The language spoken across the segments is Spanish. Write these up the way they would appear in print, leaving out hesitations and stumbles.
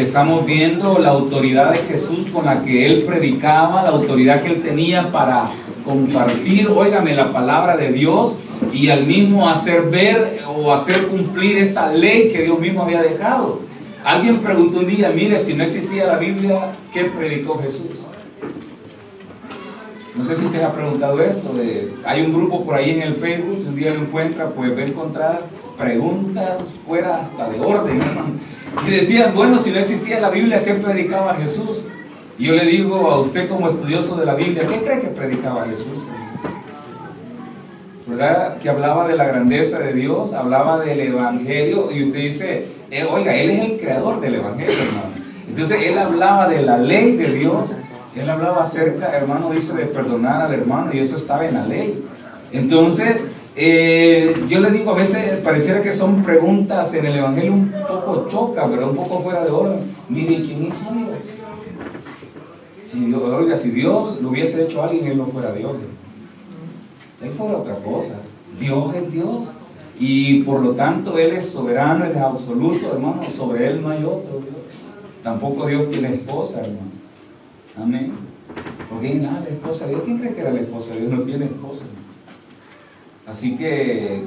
empezamos viendo la autoridad de Jesús con la que Él predicaba, la autoridad que Él tenía para compartir, óigame, la palabra de Dios y al mismo hacer ver o hacer cumplir esa ley que Dios mismo había dejado. Alguien preguntó un día, mire, si no existía la Biblia, ¿qué predicó Jesús? No sé si usted ha preguntado esto. Hay un grupo por ahí en el Facebook, si un día lo encuentra, pues va a encontrar preguntas fuera hasta de orden, hermano. Y decían, bueno, si no existía la Biblia, ¿qué predicaba Jesús? Y yo le digo a usted como estudioso de la Biblia, ¿qué cree que predicaba Jesús? ¿Verdad? Que hablaba de la grandeza de Dios, hablaba del Evangelio, y usted dice, oiga, Él es el creador del Evangelio, hermano. Entonces Él hablaba de la ley de Dios, Él hablaba acerca, hermano, dice de perdonar al hermano, y eso estaba en la ley. Entonces, yo le digo, a veces pareciera que son preguntas en el Evangelio un poco chocas, ¿verdad? Un poco fuera de orden. Mire, ¿quién hizo a Dios? Si Dios lo hubiese hecho a alguien, Él no fuera Dios. Él fuera otra cosa. Dios es Dios. Y por lo tanto, Él es soberano, Él es absoluto, hermano. Sobre Él no hay otro Dios. Tampoco Dios tiene esposa, hermano. Amén. Porque nada, la esposa de Dios. ¿Quién cree que era la esposa de Dios? No tiene esposa. Así que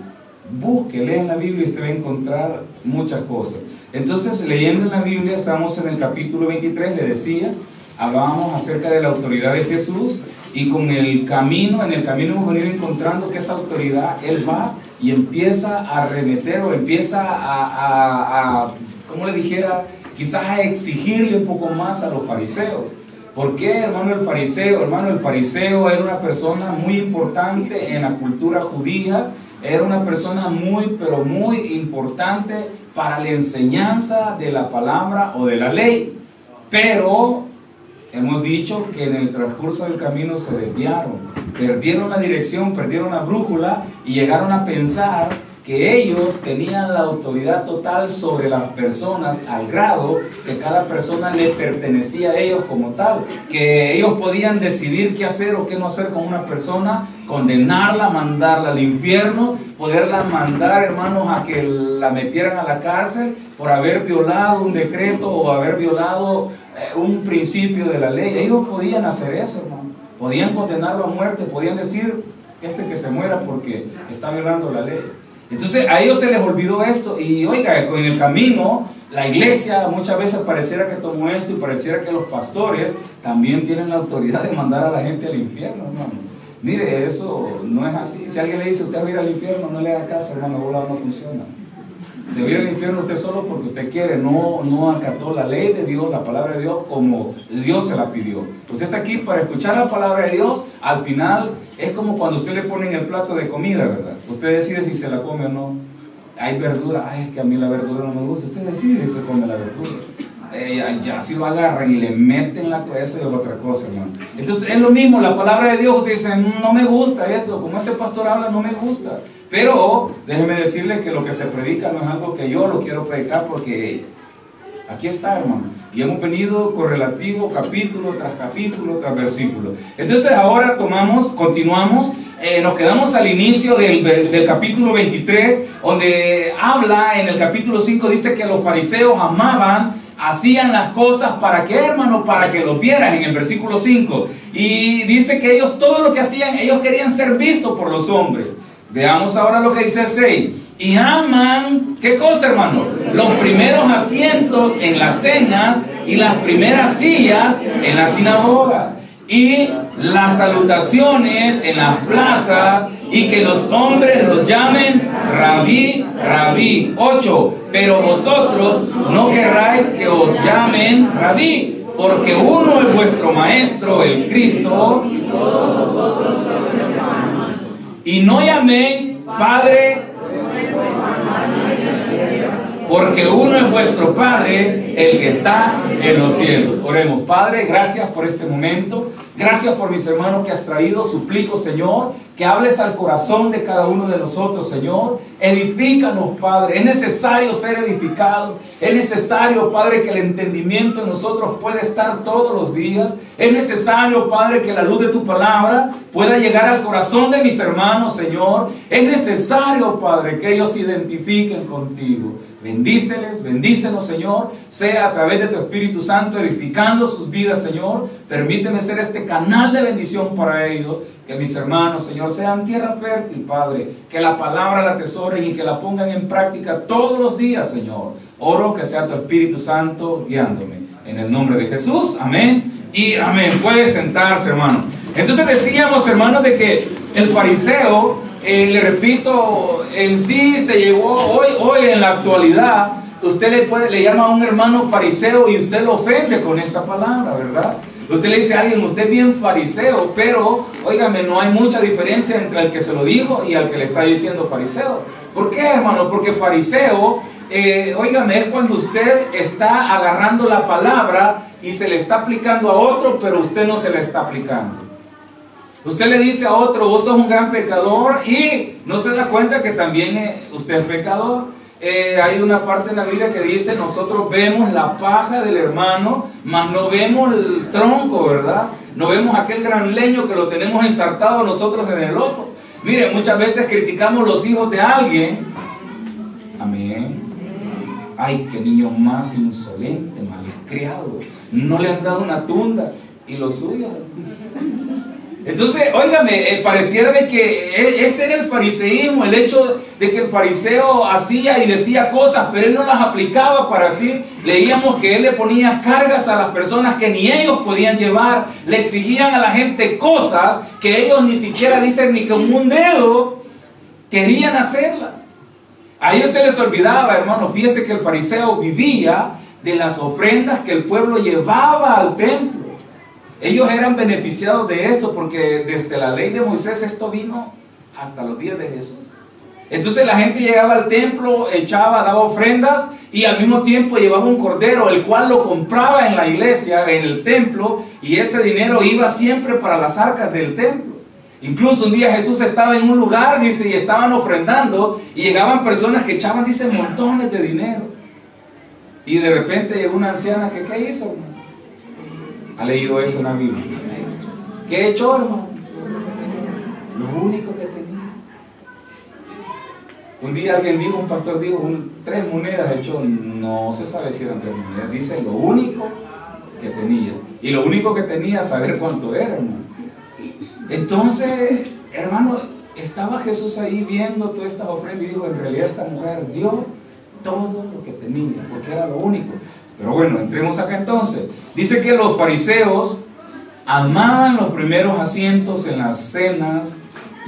busque, lea en la Biblia y usted va a encontrar muchas cosas. Entonces, leyendo en la Biblia, estamos en el capítulo 23, le decía, hablábamos acerca de la autoridad de Jesús y con el camino, en el camino hemos venido encontrando que esa autoridad, Él va y empieza a arremeter o empieza como le dijera, quizás a exigirle un poco más a los fariseos. ¿Por qué, hermano, el fariseo? Hermano, el fariseo era una persona muy importante en la cultura judía, era una persona muy, pero muy importante para la enseñanza de la palabra o de la ley. Pero hemos dicho que en el transcurso del camino se desviaron, perdieron la dirección, perdieron la brújula y llegaron a pensar que ellos tenían la autoridad total sobre las personas al grado que cada persona le pertenecía a ellos como tal, que ellos podían decidir qué hacer o qué no hacer con una persona, condenarla, mandarla al infierno, poderla mandar, hermanos, a que la metieran a la cárcel por haber violado un decreto o haber violado un principio de la ley. Ellos podían hacer eso, hermano. Podían condenarlo a muerte, podían decir que se muera porque está violando la ley. Entonces a ellos se les olvidó esto y oiga, en el camino la iglesia muchas veces pareciera que tomó esto y pareciera que los pastores también tienen la autoridad de mandar a la gente al infierno, hermano. Mire, eso no es así. Si alguien le dice usted va a ir al infierno, no le haga caso, hermano, no funciona. Se va a ir al infierno usted solo porque usted quiere, no acató la ley de Dios, la palabra de Dios como Dios se la pidió. Usted está aquí para escuchar la palabra de Dios. Al final es como cuando usted le pone en el plato de comida, ¿verdad? Usted decide si se la come o no. Hay verdura, ay, es que a mí la verdura no me gusta. Usted decide si se come la verdura. Ya si lo agarran y le meten la cabeza es otra cosa, hermano. Entonces es lo mismo, la palabra de Dios, usted dice, no me gusta esto, como este pastor habla, no me gusta. Pero déjeme decirle que lo que se predica no es algo que yo lo quiero predicar porque aquí está, hermano. Y hemos venido correlativo, capítulo tras versículo. Entonces ahora continuamos, nos quedamos al inicio del capítulo 23, donde habla en el capítulo 5, dice que los fariseos hacían las cosas para que, hermano, para que los vieran en el versículo 5. Y dice que ellos, todo lo que hacían, ellos querían ser vistos por los hombres. Veamos ahora lo que dice el 6. Y aman, ¿qué cosa, hermano? Los primeros asientos en las cenas y las primeras sillas en la sinagoga. Y las salutaciones en las plazas y que los hombres los llamen Rabí, Rabí. 8. Pero vosotros no querráis que os llamen Rabí, porque uno es vuestro maestro, el Cristo. Y no llaméis Padre, porque uno es vuestro Padre, el que está en los cielos. Oremos. Padre, gracias por este momento. Gracias por mis hermanos que has traído. Suplico, Señor, que hables al corazón de cada uno de nosotros, Señor. Edifícanos, Padre. Es necesario ser edificados. Es necesario, Padre, que el entendimiento en nosotros pueda estar todos los días. Es necesario, Padre, que la luz de tu palabra pueda llegar al corazón de mis hermanos, Señor. Es necesario, Padre, que ellos se identifiquen contigo. Bendícelos, Señor, sea a través de tu Espíritu Santo edificando sus vidas, Señor. Permíteme ser este canal de bendición para ellos. Que mis hermanos, Señor, sean tierra fértil, Padre. Que la palabra la atesoren y que la pongan en práctica todos los días, Señor. Oro que sea tu Espíritu Santo guiándome. En el nombre de Jesús, amén y amén. Puede sentarse, hermano. Entonces decíamos, hermanos, de que el fariseo, le repito, en sí se llegó hoy en la actualidad, usted le llama a un hermano fariseo y usted lo ofende con esta palabra, ¿verdad? Usted le dice a alguien, usted es bien fariseo, pero, óigame, no hay mucha diferencia entre el que se lo dijo y al que le está diciendo fariseo. ¿Por qué, hermano? Porque fariseo, óigame, es cuando usted está agarrando la palabra y se le está aplicando a otro, pero usted no se la está aplicando. Usted le dice a otro, vos sos un gran pecador, y no se da cuenta que también usted es pecador. Hay una parte en la Biblia que dice, nosotros vemos la paja del hermano, mas no vemos el tronco, ¿verdad? No vemos aquel gran leño que lo tenemos ensartado nosotros en el ojo. Mire, muchas veces criticamos los hijos de alguien. Amén. Ay, qué niño más insolente, malcriado. No le han dado una tunda. Y los suyos. Entonces, óigame, pareciera de que ese era el fariseísmo, el hecho de que el fariseo hacía y decía cosas, pero él no las aplicaba para sí. Leíamos que él le ponía cargas a las personas que ni ellos podían llevar, le exigían a la gente cosas que ellos ni siquiera dicen ni con un dedo querían hacerlas. A ellos se les olvidaba, hermano, fíjese que el fariseo vivía de las ofrendas que el pueblo llevaba al templo. Ellos eran beneficiados de esto porque desde la ley de Moisés esto vino hasta los días de Jesús. Entonces la gente llegaba al templo, daba ofrendas y al mismo tiempo llevaba un cordero, el cual lo compraba en la iglesia, en el templo, y ese dinero iba siempre para las arcas del templo. Incluso un día Jesús estaba en un lugar, dice, y estaban ofrendando y llegaban personas que echaban, dice, montones de dinero. Y de repente llegó una anciana que, ¿qué hizo, hermano? ¿Ha leído eso en la Biblia? ¿Qué echó, hermano? Lo único que tenía. Un día alguien dijo, un pastor dijo, 3 monedas echó. No se sabe si eran 3 monedas. Dice lo único que tenía. Y lo único que tenía, saber cuánto era, hermano. Entonces, hermano, estaba Jesús ahí viendo todas estas ofrendas y dijo, en realidad esta mujer dio todo lo que tenía, porque era lo único. Pero bueno, entremos acá entonces. Dice que los fariseos amaban los primeros asientos en las cenas.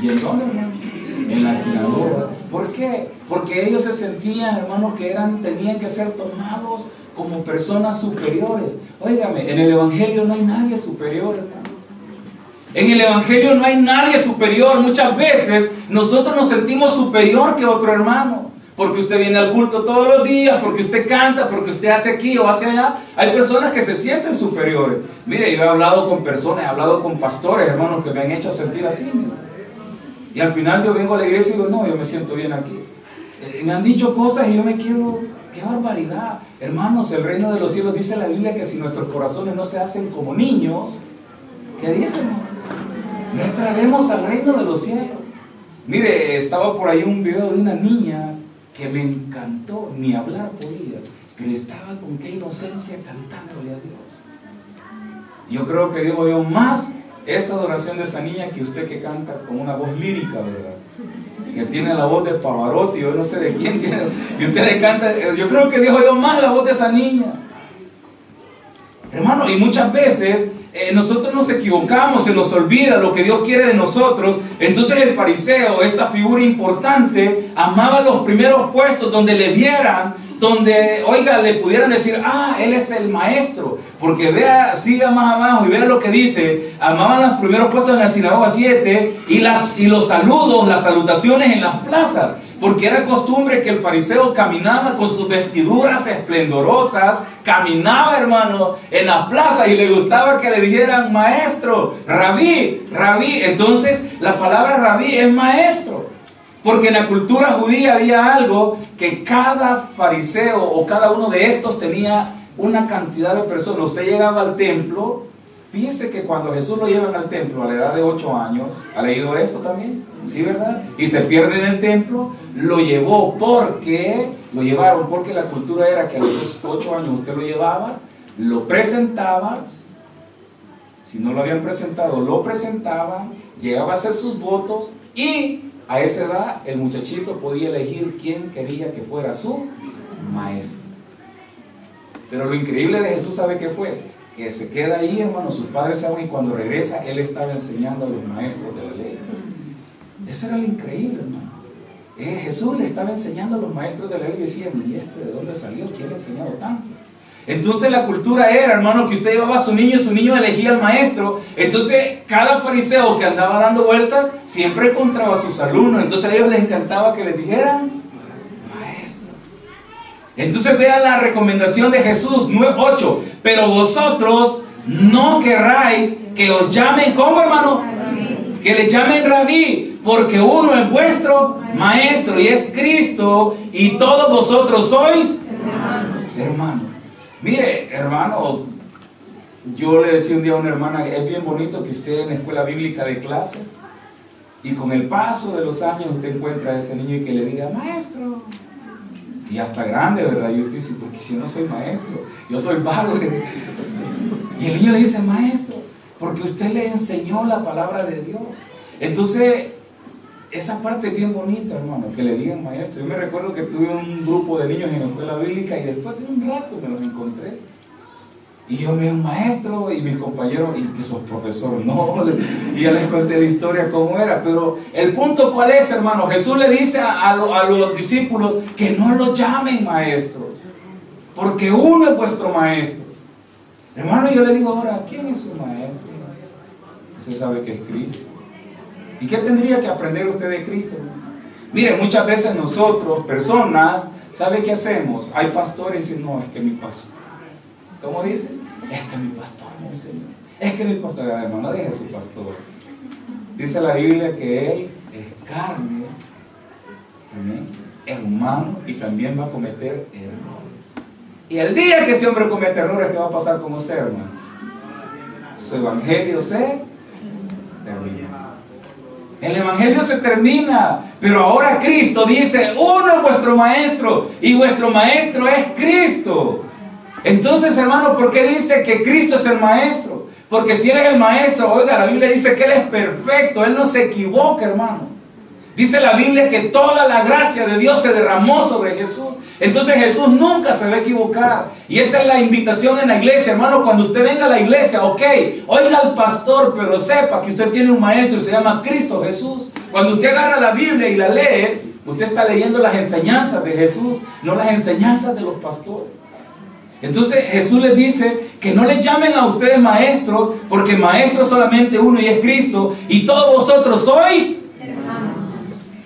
¿Y en dónde, hermano? En la sinagoga. ¿Por qué? Porque ellos se sentían, hermanos, que tenían que ser tomados como personas superiores. Óigame, en el Evangelio no hay nadie superior, hermano. En el Evangelio no hay nadie superior. Muchas veces nosotros nos sentimos superior que otro hermano. Porque usted viene al culto todos los días, porque usted canta, porque usted hace aquí o hace allá. Hay personas que se sienten superiores. Mire, yo he hablado con personas, he hablado con pastores, hermanos, que me han hecho sentir así. Y al final yo vengo a la iglesia y digo, no, yo me siento bien aquí. Me han dicho cosas y yo me quedo, qué barbaridad. Hermanos, el reino de los cielos, dice la Biblia, que si nuestros corazones no se hacen como niños, ¿qué dicen? No entraremos al reino de los cielos. Mire, estaba por ahí un video de una niña que me encantó, ni hablar podía, pero estaba con qué inocencia cantándole a Dios. Yo creo que Dios oyó más esa adoración de esa niña que usted que canta con una voz lírica, ¿verdad? Que tiene la voz de Pavarotti, yo no sé de quién tiene, y usted le canta. Yo creo que Dios oyó más la voz de esa niña. Hermano, y muchas veces nosotros nos equivocamos, se nos olvida lo que Dios quiere de nosotros. Entonces el fariseo, esta figura importante, amaba los primeros puestos donde le vieran, donde, oiga, le pudieran decir, él es el maestro. Porque vea, siga más abajo y vea lo que dice. Amaban los primeros puestos en la sinagoga 7 y los saludos, las salutaciones en las plazas. Porque era costumbre que el fariseo caminaba con sus vestiduras esplendorosas, caminaba, hermano, en la plaza y le gustaba que le dijeran maestro, rabí, rabí. Entonces la palabra rabí es maestro, porque en la cultura judía había algo que cada fariseo o cada uno de estos tenía una cantidad de personas. Usted llegaba al templo Fíjese que cuando Jesús lo llevan al templo a la edad de 8 años, ¿ha leído esto también? ¿Sí, verdad? Y se pierde en el templo, lo llevaron porque la cultura era que a los 8 años usted lo llevaba, lo presentaba, si no lo habían presentado, lo presentaban, llegaba a hacer sus votos y a esa edad el muchachito podía elegir quién quería que fuera su maestro. Pero lo increíble de Jesús, ¿sabe qué fue? Que se queda ahí, hermano, sus padres se van y cuando regresa, él estaba enseñando a los maestros de la ley. Eso era lo increíble, hermano. Jesús le estaba enseñando a los maestros de la ley y decían, ¿y este de dónde salió? ¿Quién le ha enseñado tanto? Entonces la cultura era, hermano, que usted llevaba a su niño elegía al maestro. Entonces cada fariseo que andaba dando vueltas siempre encontraba a sus alumnos. Entonces a ellos les encantaba que les dijeran maestro. Entonces vean la recomendación de Jesús 9:8. Pero vosotros no querráis que os llamen, ¿cómo, hermano? Que le llamen rabí, porque uno es vuestro maestro y es Cristo, y todos vosotros sois hermanos. Mire, hermano, yo le decía un día a una hermana, es bien bonito que usted en la escuela bíblica de clases, y con el paso de los años usted encuentra a ese niño y que le diga, maestro. Y hasta grande, ¿verdad? Y usted dice, porque si yo no soy maestro, yo soy vago. Y el niño le dice, maestro, porque usted le enseñó la palabra de Dios. Entonces, esa parte es bien bonita, hermano, que le digan maestro. Yo me recuerdo que tuve un grupo de niños en la escuela bíblica y después de un rato me los encontré. Y yo me dije, maestro, y mis compañeros, y que sos profesor, no, y ya les conté la historia cómo era. Pero el punto, ¿cuál es, hermano? Jesús le dice a los discípulos que no lo llamen maestros, porque uno es vuestro maestro. Hermano, yo le digo ahora, ¿quién es su maestro? Usted sabe que es Cristo. ¿Y qué tendría que aprender usted de Cristo? Mire, muchas veces nosotros, personas, ¿sabe qué hacemos? Hay pastores y dicen, no, es que mi pastor. ¿Cómo dice? Es que mi pastor me enseñó. Es que mi pastor, hermano, deje su pastor. Dice la Biblia que él es carne, es humano y también va a cometer errores. Y el día que ese hombre comete errores, ¿qué va a pasar con usted, hermano? Su evangelio se termina. El evangelio se termina, pero ahora Cristo dice, uno es vuestro maestro y vuestro maestro es Cristo. Entonces, hermano, ¿por qué dice que Cristo es el maestro? Porque si Él es el maestro, oiga, la Biblia dice que Él es perfecto, Él no se equivoca, hermano. Dice la Biblia que toda la gracia de Dios se derramó sobre Jesús. Entonces Jesús nunca se va a equivocar. Y esa es la invitación en la iglesia, hermano. Cuando usted venga a la iglesia, ok, oiga al pastor, pero sepa que usted tiene un maestro y se llama Cristo Jesús. Cuando usted agarra la Biblia y la lee, usted está leyendo las enseñanzas de Jesús, no las enseñanzas de los pastores. Entonces Jesús les dice que no les llamen a ustedes maestros, porque maestro solamente uno y es Cristo, y todos vosotros sois hermanos.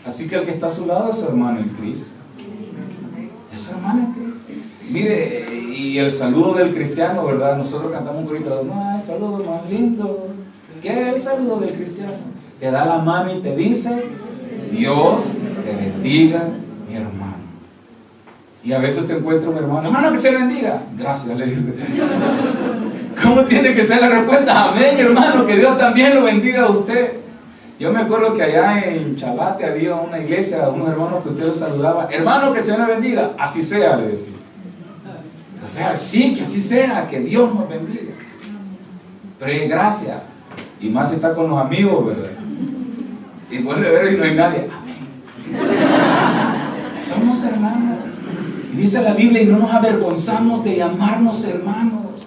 Así que el que está a su lado es su hermano en Cristo. Es su hermano en Cristo. Mire, y el saludo del cristiano, ¿verdad? Nosotros cantamos un grito, no, el saludo más lindo. ¿Qué es el saludo del cristiano? Te da la mano y te dice, Dios te bendiga, mi hermano. Y a veces te encuentras un hermano que se bendiga. Gracias, le dice. ¿Cómo tiene que ser la respuesta? Amén, hermano, que Dios también lo bendiga a usted. Yo me acuerdo que allá en Chalate había una iglesia, unos hermanos que usted los saludaba. Hermano, que se le bendiga. Así sea, le decía. O sea, sí, que así sea, que Dios nos bendiga. Pero gracias. Y más está con los amigos, ¿verdad? Y vuelve a ver y no hay nadie. Amén. Somos hermanos. Dice la Biblia, y no nos avergonzamos de llamarnos hermanos.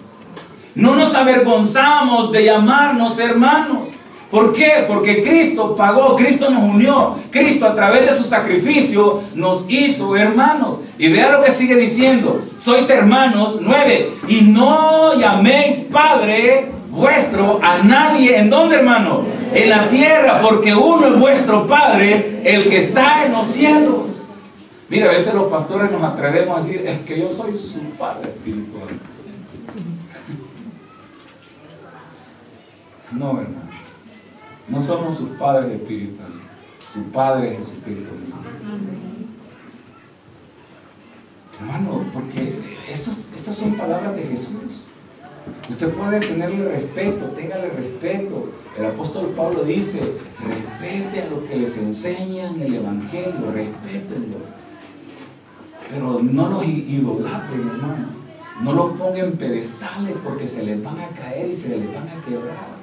No nos avergonzamos de llamarnos hermanos. ¿Por qué? Porque Cristo pagó, Cristo nos unió. Cristo a través de su sacrificio nos hizo hermanos. Y vea lo que sigue diciendo. Sois hermanos, 9. Y no llaméis Padre vuestro a nadie. ¿En dónde, hermano? En la tierra, porque uno es vuestro Padre, el que está en los cielos. Mira, a veces los pastores nos atrevemos a decir, es que yo soy su padre espiritual. No, hermano. No somos sus padres espirituales. Su Padre es Jesucristo mismo. Hermano, porque estas son palabras de Jesús. Usted puede tenerle respeto, téngale respeto. El apóstol Pablo dice, respete a los que les enseñan el evangelio, respétenlos. Pero no los idolatren, hermano. No los pongan en pedestales porque se les van a caer y se les van a quebrar.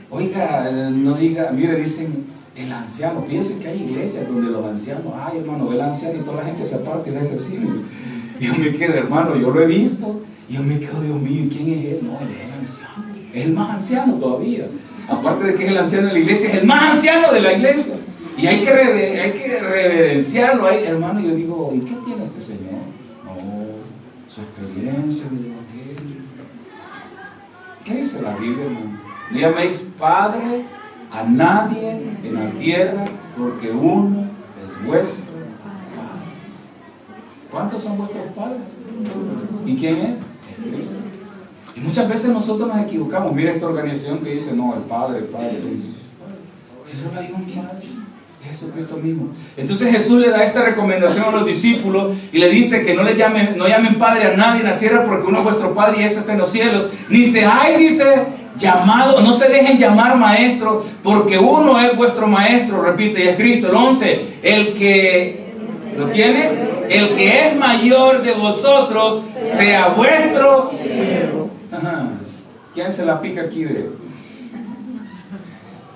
Oiga, no diga, mire, dicen el anciano. Fíjense que hay iglesias donde los ancianos, ay hermano, ve el anciano y toda la gente se aparta y le dice así. Y yo me quedo, hermano, yo lo he visto. Y yo me quedo, Dios mío, ¿y quién es él? No, él es el anciano. Es el más anciano todavía. Aparte de que es el anciano de la iglesia, es el más anciano de la iglesia. Y hay que reverenciarlo ahí, hermano. Y yo digo, ¿y qué tiene este señor? No, su experiencia del evangelio. ¿Qué dice la Biblia, hermano? No llaméis padre a nadie en la tierra, porque uno es vuestro padre. ¿Cuántos son vuestros padres? ¿Y quién es? Cristo. Y muchas veces nosotros nos equivocamos. Mira esta organización que dice, no, el Padre. Si solo hay un Padre, Jesucristo mismo. Entonces Jesús le da esta recomendación a los discípulos y le dice que no llamen Padre a nadie en la tierra, porque uno es vuestro Padre y ese está en los cielos. Ni dice, llamado, no se dejen llamar maestro, porque uno es vuestro maestro, repite, y es Cristo. El 11, el que ¿lo tiene? El que es mayor de vosotros sea vuestro siervo. ¿Quién se la pica aquí de?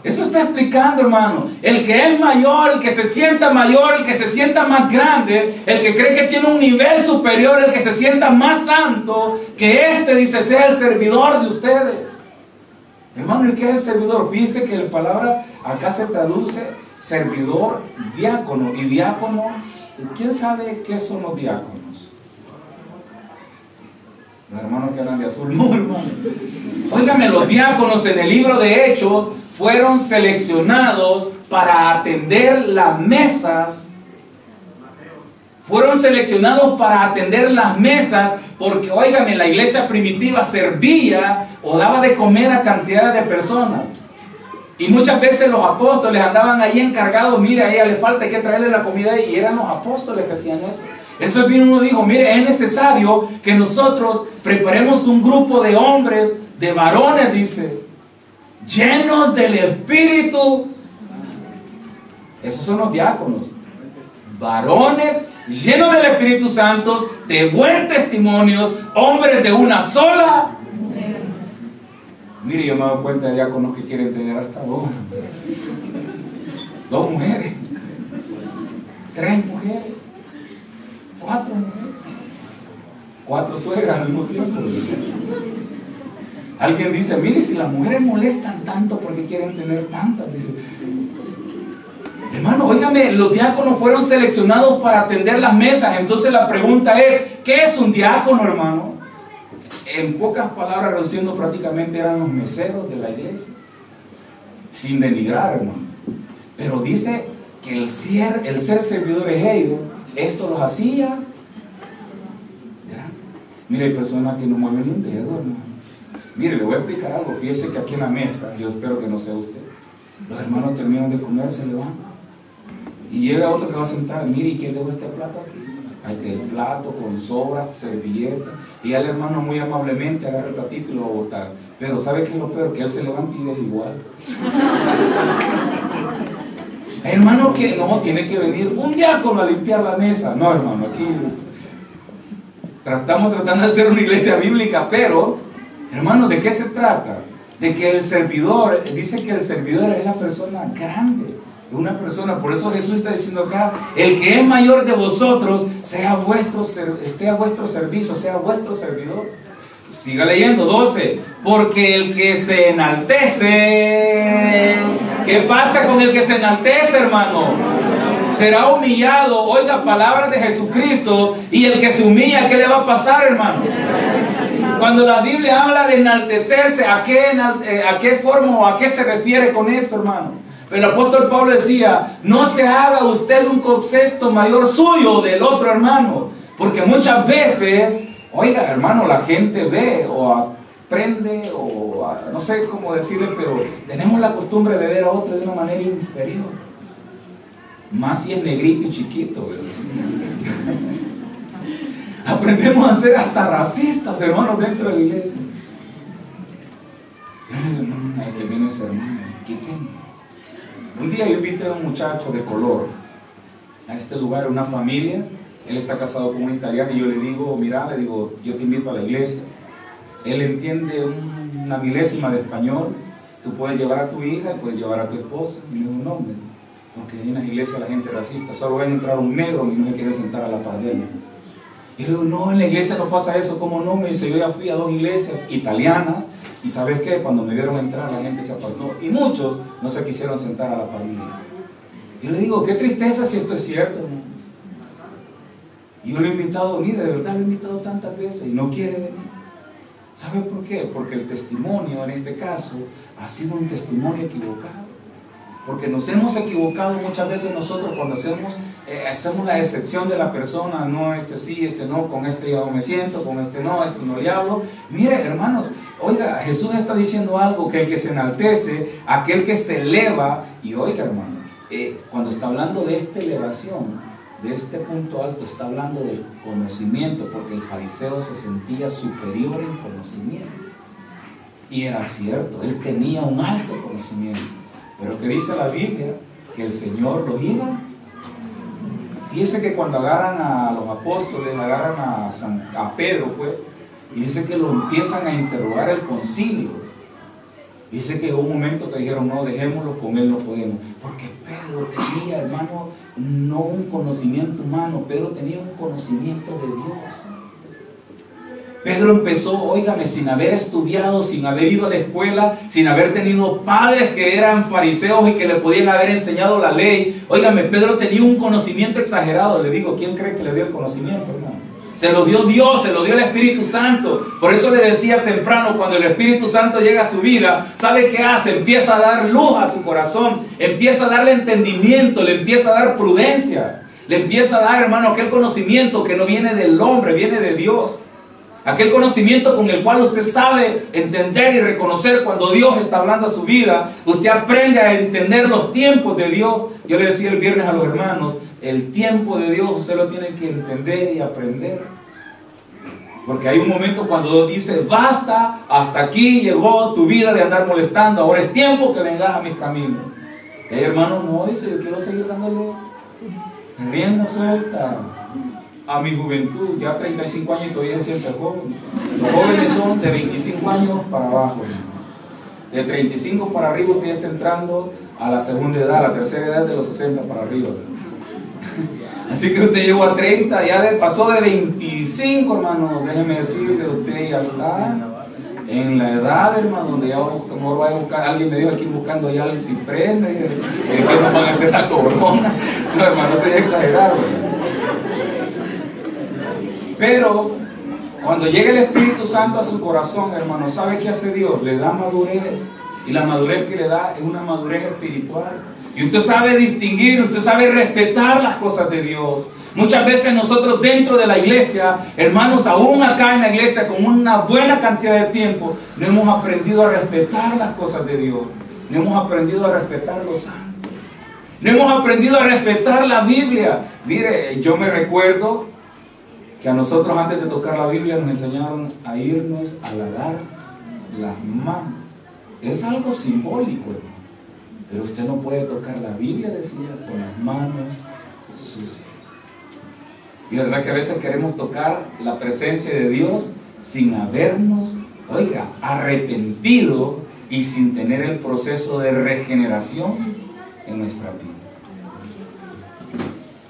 Eso está explicando, hermano. El que es mayor, el que se sienta mayor, el que se sienta más grande, el que cree que tiene un nivel superior, el que se sienta más santo, que dice, sea el servidor de ustedes. Hermano, ¿y qué es el servidor? Fíjense que la palabra acá se traduce servidor, diácono. Y diácono, ¿quién sabe qué son los diáconos? Los hermanos que hablan de azul, no, hermano. Óigame, los diáconos en el libro de Hechos fueron seleccionados para atender las mesas. Fueron seleccionados para atender las mesas porque, óigame, la iglesia primitiva servía o daba de comer a cantidades de personas. Y muchas veces los apóstoles andaban ahí encargados, mire, a ella le falta, hay que traerle la comida, y eran los apóstoles que hacían eso. Entonces vino uno y dijo, mire, es necesario que nosotros preparemos un grupo de hombres, de varones, dice, llenos del Espíritu. Esos son los diáconos. Varones llenos del Espíritu Santo, de buen testimonios, hombres de una sola. Mire, yo me he dado cuenta de diáconos que quieren tener hasta dos mujeres, 3 mujeres, 4 mujeres, 4 suegras al mismo tiempo. Alguien dice, mire, si las mujeres molestan tanto, ¿por qué quieren tener tantas? Dice, hermano, óigame, los diáconos fueron seleccionados para atender las mesas. Entonces la pregunta es, ¿qué es un diácono, hermano? En pocas palabras, reduciendo, prácticamente eran los meseros de la iglesia. Sin denigrar, hermano. Pero dice que el ser servidores ellos, esto los hacía grande. Mire, hay personas que no mueven ni un dedo, hermano. Mire, le voy a explicar algo. Fíjese que aquí en la mesa, yo espero que no sea usted, los hermanos terminan de comer, se levantan y llega otro que va a sentar. Mire, ¿y quién dejó este plato aquí? El plato con sobra, servilleta, y el hermano muy amablemente agarra el platito y lo va a botar. Pero ¿sabe qué es lo peor? Que él se levanta y deja igual. Hermano, que no, tiene que venir un diácono a limpiar la mesa. No, hermano, aquí estamos tratando de hacer una iglesia bíblica, pero, hermano, ¿de qué se trata? De que el servidor, dice que el servidor es la persona grande. Una persona, por eso Jesús está diciendo acá, el que es mayor de vosotros esté a vuestro servicio, sea vuestro servidor. Siga leyendo, 12, porque el que se enaltece, ¿qué pasa con el que se enaltece, hermano? Será humillado. Oiga, palabras de Jesucristo. Y el que se humilla, ¿qué le va a pasar, hermano? Cuando la Biblia habla de enaltecerse, ¿a qué forma o a qué se refiere con esto, hermano? El apóstol Pablo decía, no se haga usted un concepto mayor suyo del otro hermano, porque muchas veces, oiga, hermano, la gente ve o aprende o no sé cómo decirle, pero tenemos la costumbre de ver a otro de una manera inferior, más si es negrito y chiquito, ¿verdad? Aprendemos a ser hasta racistas, hermanos, dentro de la iglesia. Que viene ese hermano, quítenme. Un día yo invité a un muchacho de color a este lugar, una familia. Él está casado con una italiana y yo le digo, mira, le digo, yo te invito a la iglesia. Él entiende una milésima de español. Tú puedes llevar a tu hija y puedes llevar a tu esposa. Y le digo, no, hombre, porque en las iglesias la gente es racista. Solo ven entrar un negro y no se quiere sentar a la par de él. Y le digo, no, en la iglesia no pasa eso. ¿Cómo no? Me dice, yo ya fui a 2 iglesias italianas. Y ¿sabes qué? Cuando me vieron entrar, la gente se apartó. Y muchos no se quisieron sentar a la par mía. Yo le digo, qué tristeza si esto es cierto, ¿no? Yo lo he invitado a venir, de verdad lo he invitado tantas veces y no quiere venir. ¿Sabe por qué? Porque el testimonio en este caso ha sido un testimonio equivocado. Porque nos hemos equivocado muchas veces nosotros cuando hacemos la excepción de la persona. No, este sí, este no, con este yo me siento, con este no le hablo. Mire, hermanos, oiga, Jesús está diciendo algo, que el que se enaltece, aquel que se eleva. Y oiga, hermano, cuando está hablando de esta elevación, de este punto alto, está hablando del conocimiento, porque el fariseo se sentía superior en conocimiento. Y era cierto, él tenía un alto conocimiento. Pero que dice la Biblia, que el Señor los iba. Fíjese que cuando agarran a los apóstoles, agarran a Pedro y dice que lo empiezan a interrogar el concilio. Dice que hubo un momento que dijeron, no, dejémoslo, con él no podemos. Porque Pedro tenía, hermano, no un conocimiento humano, Pedro tenía un conocimiento de Dios. Pedro empezó, óigame, sin haber estudiado, sin haber ido a la escuela, sin haber tenido padres que eran fariseos y que le podían haber enseñado la ley. Óigame, Pedro tenía un conocimiento exagerado. Le digo, ¿quién cree que le dio el conocimiento, hermano? Se lo dio Dios, se lo dio el Espíritu Santo. Por eso le decía temprano, cuando el Espíritu Santo llega a su vida, ¿sabe qué hace? Empieza a dar luz a su corazón, empieza a darle entendimiento, le empieza a dar prudencia, le empieza a dar, hermano, aquel conocimiento que no viene del hombre, viene de Dios. Aquel conocimiento con el cual usted sabe entender y reconocer cuando Dios está hablando a su vida. Usted aprende a entender los tiempos de Dios. Yo le decía el viernes a los hermanos, el tiempo de Dios usted lo tiene que entender y aprender. Porque hay un momento cuando Dios dice, basta, hasta aquí llegó tu vida de andar molestando, ahora es tiempo que vengas a mis caminos. Y hay hermanos, no, dice, yo quiero seguir dándole rienda suelta a mi juventud. Ya 35 años y todavía se siente joven. Los jóvenes son de 25 años para abajo. De 35 para arriba usted ya está entrando a la segunda edad, a la tercera edad, de los 60 para arriba. Así que usted llegó a 30, ya pasó de 25, hermano. Déjeme decirle, usted ya está en la edad, hermano, donde ya como va a buscar. Alguien me dijo aquí buscando allá el ciprés, me dijo, que no van a hacer la corona. No, hermano, se exagerado. Pero cuando llega el Espíritu Santo a su corazón, hermano, ¿sabe qué hace Dios? Le da madurez. Y la madurez que le da es una madurez espiritual. Y usted sabe distinguir, usted sabe respetar las cosas de Dios. Muchas veces nosotros dentro de la iglesia, hermanos, aún acá en la iglesia, con una buena cantidad de tiempo, no hemos aprendido a respetar las cosas de Dios. No hemos aprendido a respetar los santos. No hemos aprendido a respetar la Biblia. Mire, yo me recuerdo que a nosotros antes de tocar la Biblia nos enseñaron a irnos a lavar las manos. Es algo simbólico, hermano. Pero usted no puede tocar la Biblia, decía, con las manos sucias. Y verdad que a veces queremos tocar la presencia de Dios sin habernos, oiga, arrepentido y sin tener el proceso de regeneración en nuestra vida.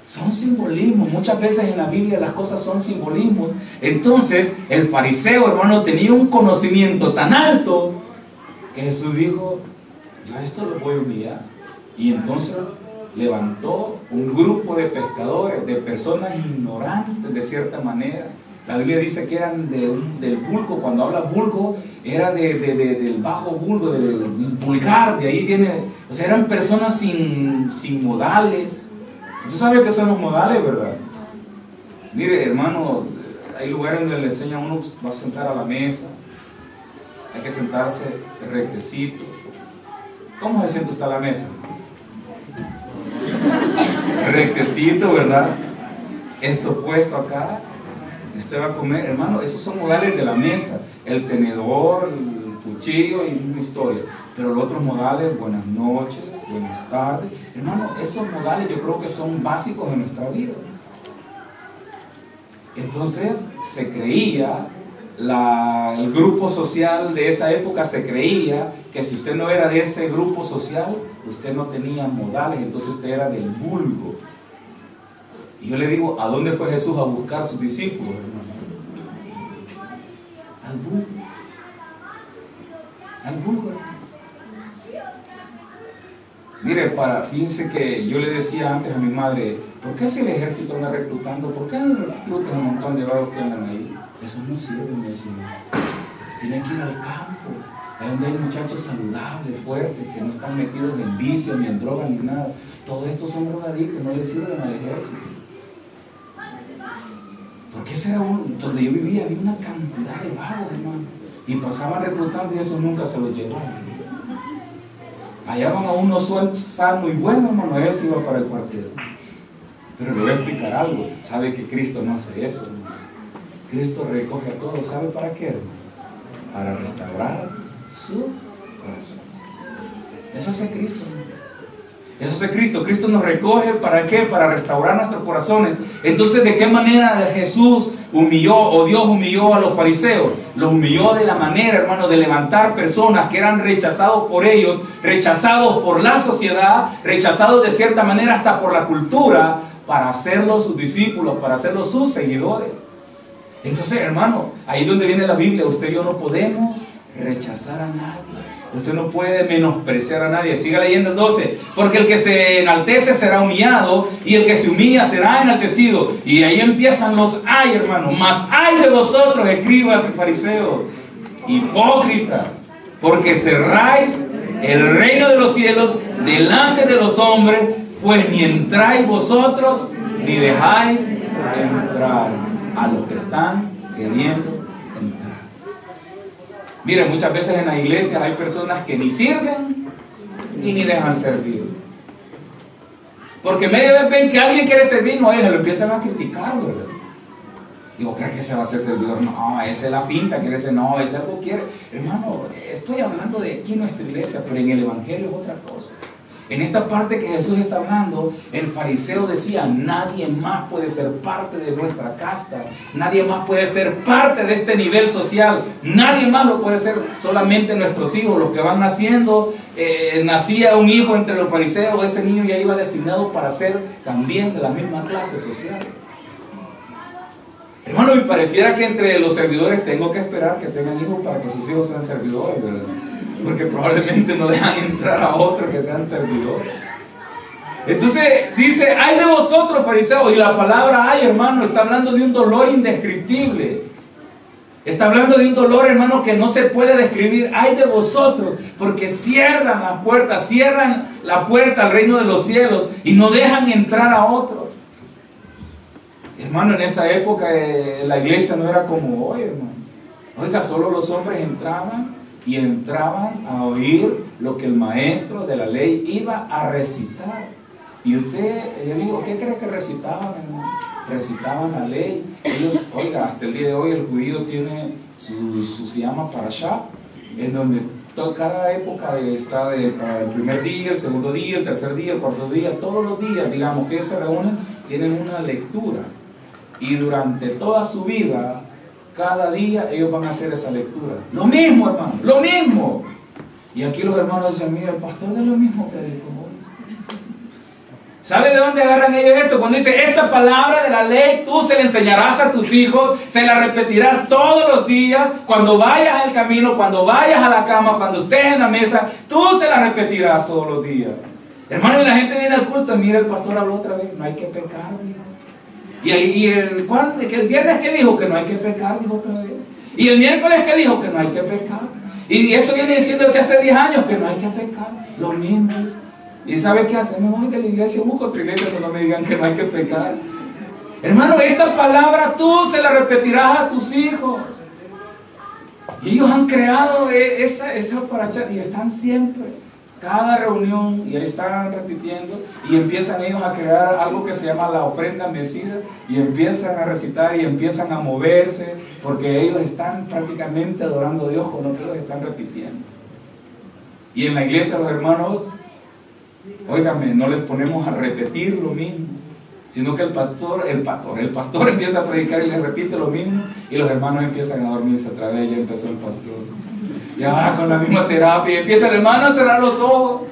Son simbolismos. Muchas veces en la Biblia las cosas son simbolismos. Entonces el fariseo, hermano, tenía un conocimiento tan alto que Jesús dijo, yo a esto lo voy a humillar. Y entonces levantó un grupo de pescadores, de personas ignorantes de cierta manera. La Biblia dice que eran del vulgo. Cuando habla vulgo, era del bajo vulgo, del vulgar. De ahí viene, o sea, eran personas sin modales. Usted sabe que son los modales, ¿verdad? Mire, hermano, hay lugares donde le enseñan a uno, va a sentar a la mesa, hay que sentarse rectecito. ¿Cómo se sienta usted a la mesa? Rectecito, ¿verdad? Esto puesto acá. Usted va a comer, hermano, esos son modales de la mesa. El tenedor, el cuchillo y una historia. Pero los otros modales, buenas noches, buenas tardes. Hermano, esos modales yo creo que son básicos en nuestra vida. Entonces se creía, el grupo social de esa época se creía que si usted no era de ese grupo social, usted no tenía modales, entonces usted era del vulgo. Y yo le digo, ¿a dónde fue Jesús a buscar a sus discípulos, hermano? Al vulgo. Al vulgo, hermano. Mire, fíjense que yo le decía antes a mi madre, ¿por qué si el ejército anda reclutando? ¿Por qué no reclutan un montón de vagos que andan ahí? Eso no sirve, me decía. Tienen que ir al campo, ahí donde hay muchachos saludables, fuertes, que no están metidos en vicio, ni en droga, ni nada. Todos estos son drogadictos, no les sirven al ejército. Porque ese era donde yo vivía, había una cantidad de vagos, hermano. Y pasaban reclutando y eso nunca se los llevaban. Allá van a uno sano y bueno, hermano, ellos iban para el cuartel. Pero le voy a explicar algo. Sabe que Cristo no hace eso, hermano. Cristo recoge a todos. ¿Sabe para qué, hermano? Para restaurar su corazón. Eso hace Cristo, hermano. Eso hace Cristo. Cristo nos recoge, ¿para qué? Para restaurar nuestros corazones. Entonces, ¿de qué manera Jesús humilló o Dios humilló a los fariseos? Los humilló de la manera, hermano, de levantar personas que eran rechazados por ellos, rechazados por la sociedad, rechazados de cierta manera hasta por la cultura, para hacerlos sus discípulos, para hacerlos sus seguidores. Entonces, hermano, ahí donde viene la Biblia, usted y yo no podemos rechazar a nadie. Usted no puede menospreciar a nadie. Siga leyendo el 12. Porque el que se enaltece será humillado, y el que se humilla será enaltecido. Y ahí empiezan los ay, hermano. Mas ay de vosotros, escribas y fariseos, hipócritas, porque cerráis el reino de los cielos delante de los hombres, pues ni entráis vosotros, ni dejáis entrar a los que están queriendo entrar. Mire, muchas veces en la iglesia hay personas que ni sirven y ni dejan servir. Porque media vez ven que alguien quiere servir, no, ellos lo empiezan a criticar, ¿verdad? Digo, ¿cree que ese va a ser servidor? No, ese es la pinta, quiere ser, no, ese algo quiere. Hermano, estoy hablando de aquí en nuestra iglesia, pero en el evangelio es otra cosa. En esta parte que Jesús está hablando, el fariseo decía, nadie más puede ser parte de nuestra casta, nadie más puede ser parte de este nivel social, nadie más lo puede ser, solamente nuestros hijos, los que van naciendo. Nacía un hijo entre los fariseos, ese niño ya iba designado para ser también de la misma clase social. Hermano, me pareciera que entre los servidores tengo que esperar que tengan hijos para que sus hijos sean servidores, ¿verdad? Porque probablemente no dejan entrar a otros que sean servidores. Entonces dice, ay de vosotros, fariseos. Y la palabra ay, hermano, está hablando de un dolor indescriptible. Está hablando de un dolor, hermano, que no se puede describir. Ay de vosotros, porque cierran la puerta al reino de los cielos y no dejan entrar a otros. Hermano, en esa época la iglesia no era como hoy, hermano. Oiga, solo los hombres entraban a oír lo que el maestro de la ley iba a recitar. Y usted, le digo, ¿qué cree que recitaban, hermano? Recitaban la ley. Ellos, oiga, hasta el día de hoy el judío tiene se llama Parashá, en donde cada época está el primer día, el segundo día, el tercer día, el cuarto día, todos los días, digamos, que ellos se reúnen, tienen una lectura. Y durante toda su vida, cada día ellos van a hacer esa lectura. Lo mismo, hermano, lo mismo. Y aquí los hermanos dicen, mira, el pastor es lo mismo que dijo. ¿Sabe de dónde agarran ellos esto? Cuando dice, esta palabra de la ley tú se la enseñarás a tus hijos, se la repetirás todos los días, cuando vayas al camino, cuando vayas a la cama, cuando estés en la mesa, tú se la repetirás todos los días. Hermano, y la gente viene al culto, mira, el pastor habló otra vez, no hay que pecar, dijo. Y el viernes que dijo que no hay que pecar, dijo otra vez. Y el miércoles que dijo que no hay que pecar. Y eso viene diciendo que hace 10 años que no hay que pecar. Los mismos. ¿Y sabe qué hace? Me voy de la iglesia, busco otra iglesia donde no me digan que no hay que pecar. Hermano, esta palabra tú se la repetirás a tus hijos. Y ellos han creado esa paracha y están siempre Cada reunión, y ahí están repitiendo, y empiezan ellos a crear algo que se llama la ofrenda mecida, y empiezan a recitar y empiezan a moverse, porque ellos están prácticamente adorando a Dios con lo que ellos están repitiendo. Y en la iglesia los hermanos, óigame, no les ponemos a repetir lo mismo, sino que el pastor empieza a predicar y les repite lo mismo, y los hermanos empiezan a dormirse otra vez. Ya empezó el pastor, ya va con la misma terapia, y empieza el hermano a cerrar los ojos.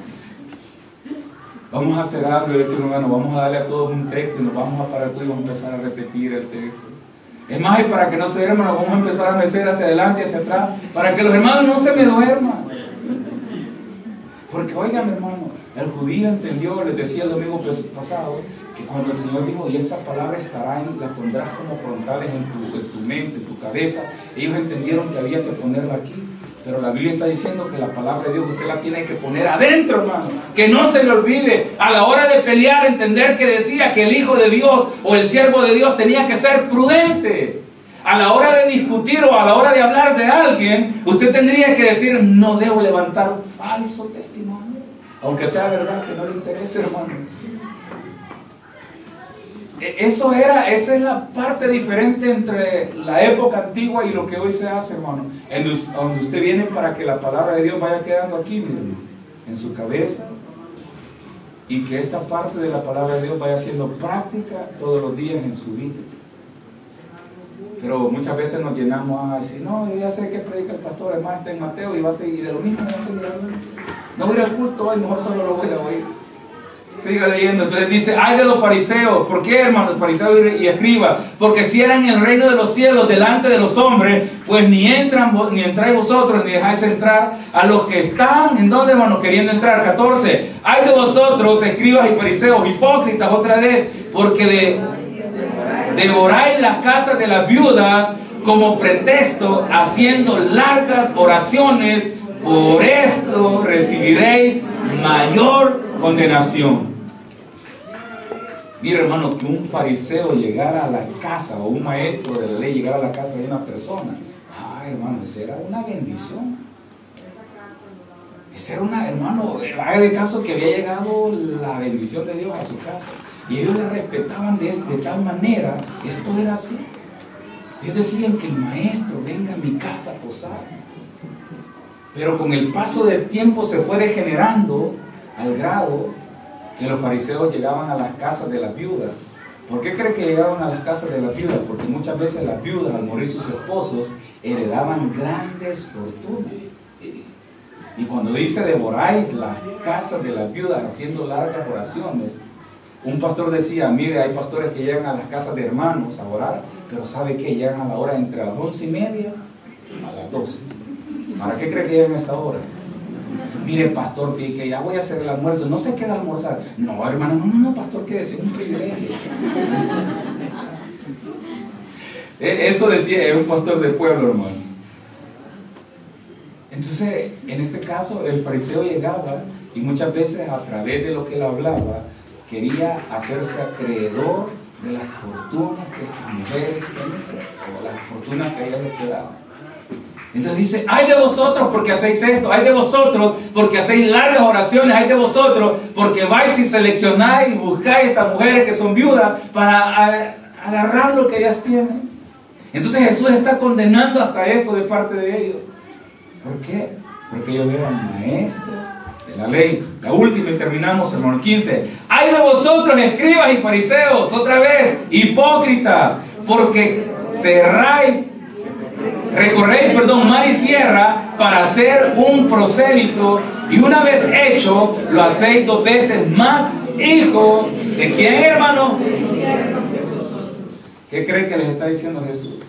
Vamos a hacer algo y decir, hermano, vamos a darle a todos un texto y nos vamos a parar todos y vamos a empezar a repetir el texto. Es más, y para que no se duerman, nos vamos a empezar a mecer hacia adelante y hacia atrás, para que los hermanos no se me duerman. Porque oigan, hermano, el judío entendió, les decía el domingo pasado, que cuando el Señor dijo, y esta palabra estará las pondrás como frontales en tu mente, en tu cabeza, ellos entendieron que había que ponerla aquí. Pero la Biblia está diciendo que la palabra de Dios usted la tiene que poner adentro, hermano. Que no se le olvide. A la hora de pelear, entender que decía que el Hijo de Dios o el siervo de Dios tenía que ser prudente. A la hora de discutir o a la hora de hablar de alguien, usted tendría que decir, no debo levantar un falso testimonio. Aunque sea verdad que no le interese, hermano. Esa es la parte diferente entre la época antigua y lo que hoy se hace, hermano. Donde usted viene para que la palabra de Dios vaya quedando aquí, miren, en su cabeza, y que esta parte de la palabra de Dios vaya siendo práctica todos los días en su vida. Pero muchas veces nos llenamos a decir, no, yo ya sé que predica el pastor, además está en Mateo y va a seguir, y de lo mismo va a seguir hablando. No voy a ir al culto hoy, mejor solo lo voy a oír. Siga leyendo. Entonces dice, ay de los fariseos. ¿Por qué, hermano? Fariseos y escribas. Porque si eran en el reino de los cielos delante de los hombres, pues ni entráis vosotros, ni dejáis entrar a los que están, ¿en dónde, hermano? Queriendo entrar. 14. Ay de vosotros, escribas y fariseos, hipócritas, otra vez, porque devoráis las casas de las viudas como pretexto, haciendo largas oraciones. Por esto recibiréis mayor condenación. Mira, hermano, que un fariseo llegara a la casa, o un maestro de la ley llegara a la casa de una persona, ay, hermano, esa era una bendición. Esa era una, hermano, haga de caso que había llegado la bendición de Dios a su casa, y ellos le respetaban de tal manera. Esto era así. Ellos decían que el maestro venga a mi casa a posar. Pero con el paso del tiempo se fue degenerando al grado que los fariseos llegaban a las casas de las viudas. ¿Por qué cree que llegaban a las casas de las viudas? Porque muchas veces las viudas, al morir sus esposos, heredaban grandes fortunas. Y cuando dice devoráis las casas de las viudas haciendo largas oraciones, un pastor decía, mire, hay pastores que llegan a las casas de hermanos a orar, pero ¿sabe qué? Llegan a la hora entre las 11:30 a las 12. ¿Para qué cree que llegan a esa hora? Mire, pastor, fíjate que ya voy a hacer el almuerzo, no se queda a almorzar. No, hermano, no, pastor, quédese, un privilegio. Eso decía un pastor de pueblo, hermano. Entonces, en este caso, el fariseo llegaba y muchas veces a través de lo que él hablaba, quería hacerse acreedor de las fortunas que estas mujeres tenían, o las fortunas que ellas les quedaban. Entonces dice, ay de vosotros porque hacéis esto, ay de vosotros porque hacéis largas oraciones, ay de vosotros porque vais y seleccionáis y buscáis a estas mujeres que son viudas para agarrar lo que ellas tienen. Entonces Jesús está condenando hasta esto de parte de ellos. ¿Por qué? Porque ellos eran maestros de la ley. La última y terminamos, hermano, 15. Ay de vosotros, escribas y fariseos, otra vez, hipócritas, porque recorréis, mar y tierra para hacer un prosélito, y una vez hecho, lo hacéis 2 veces más hijo de quién, hermano. ¿Qué creen que les está diciendo Jesús?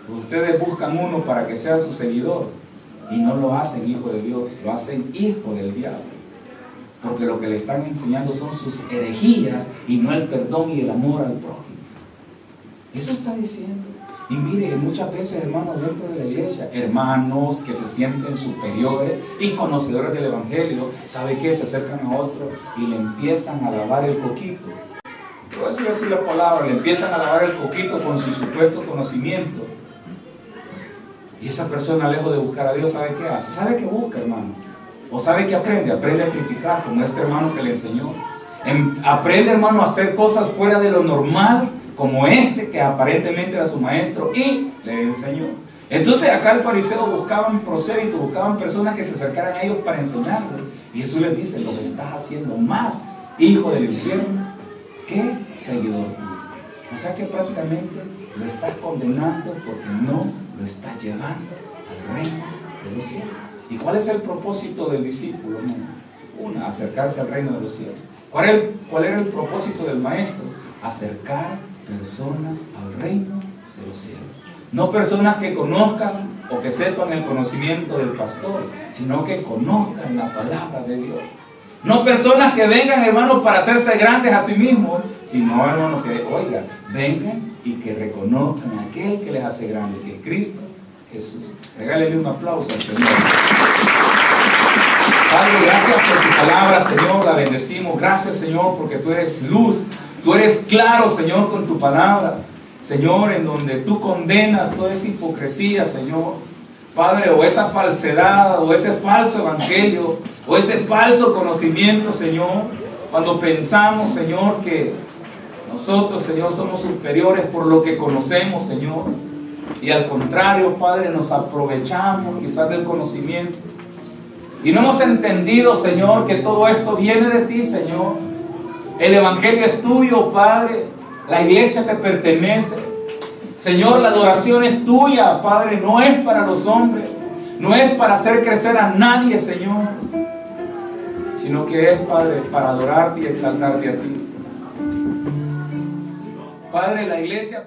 Ustedes buscan uno para que sea su seguidor y no lo hacen hijo de Dios, lo hacen hijo del diablo, porque lo que le están enseñando son sus herejías y no el perdón y el amor al prójimo. Eso está diciendo. Y mire, muchas veces, hermanos, dentro de la iglesia, hermanos que se sienten superiores y conocedores del evangelio, ¿sabe qué? Se acercan a otro y le empiezan a lavar el coquito. Voy a decir la palabra, le empiezan a lavar el coquito con su supuesto conocimiento. Y esa persona, lejos de buscar a Dios, ¿sabe qué hace? ¿Sabe qué busca, hermano? ¿O sabe qué aprende? Aprende a criticar, como este hermano que le enseñó. Aprende, hermano, a hacer cosas fuera de lo normal, como este que aparentemente era su maestro y le enseñó. Entonces acá el fariseo buscaban prosélitos, buscaban personas que se acercaran a ellos para enseñarles. Y Jesús les dice: lo que estás haciendo más, hijo del infierno, que seguidor. O sea que prácticamente lo estás condenando porque no lo estás llevando al reino de los cielos. ¿Y cuál es el propósito del discípulo, hermano? Una, acercarse al reino de los cielos. ¿Cuál era el propósito del maestro? Acercar personas al reino de los cielos. No personas que conozcan o que sepan el conocimiento del pastor, sino que conozcan la palabra de Dios. No personas que vengan, hermanos, para hacerse grandes a sí mismos, sino, hermanos, que, oiga, vengan y que reconozcan a aquel que les hace grande, que es Cristo Jesús. Regálele un aplauso al Señor. Padre, gracias por tu palabra, Señor, la bendecimos. Gracias, Señor, porque tú eres luz, tú eres claro, Señor, con tu palabra. Señor, en donde tú condenas toda esa hipocresía, Señor. Padre, o esa falsedad, o ese falso evangelio, o ese falso conocimiento, Señor. Cuando pensamos, Señor, que nosotros, Señor, somos superiores por lo que conocemos, Señor. Y al contrario, Padre, nos aprovechamos quizás del conocimiento. Y no hemos entendido, Señor, que todo esto viene de ti, Señor. El evangelio es tuyo, Padre. La iglesia te pertenece. Señor, la adoración es tuya, Padre. No es para los hombres. No es para hacer crecer a nadie, Señor. Sino que es, Padre, para adorarte y exaltarte a ti. Padre, la iglesia